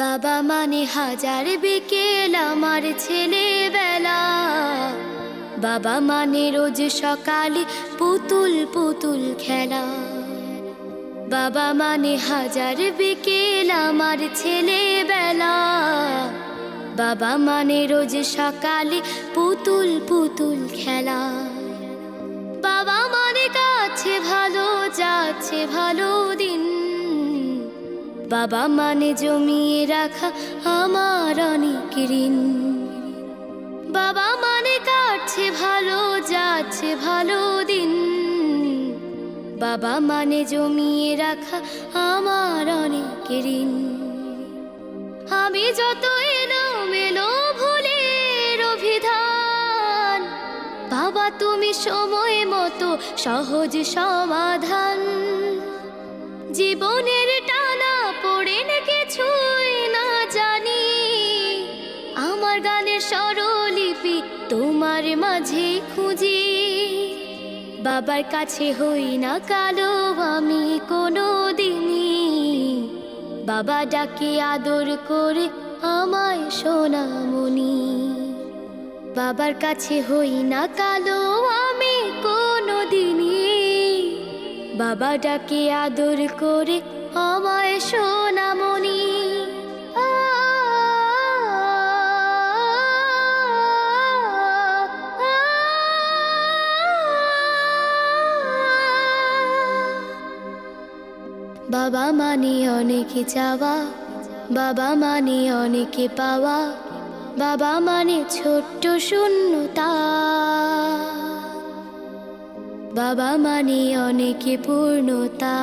বাবা মানে হাজার বিকেল আমার ছেলেবেলা। বাবা মানে রোজ সকালে পুতুল পুতুল খেলা। বাবা মানে হাজার বিকেল আমার ছেলেবেলা। বাবা মানে রোজ সকালে পুতুল পুতুল খেলা। বাবা মানে কাছে ভালো যাচ্ছে ভালো দিন। বাবা মানে জমিয়ে রাখা আমার অনেক ঋণ। বাবা মানে কাটছে ভালো যাচ্ছে ভালো দিন। বাবা মানে জমিয়ে রাখা আমার অনেক ঋণ। আমি যত এলোমেলো ভুলের অভিধান, বাবা তুমি সময় মতো সহজ সমাধান। জীবনের টানা পড়ে কিছুই না জানি, আমার গানের স্বরলিপি তোমার মাঝে খুঁজি। বাবার কাছে হই না কালো আমি কোনো দিনই, বাবা ডাকে আদর করে আমায় সোনামণি। বাবার কাছে হই না কালো আমি কোনো দিনই, বাবা ডাকে আদর করে আমায় সোনামণি। বাবা মানে অনেক চাওয়া, বাবা মানে অনেক পাওয়া। বাবা মানে ছোট্ট শূন্যতা, বাবা মানে অনেক পূর্ণতা।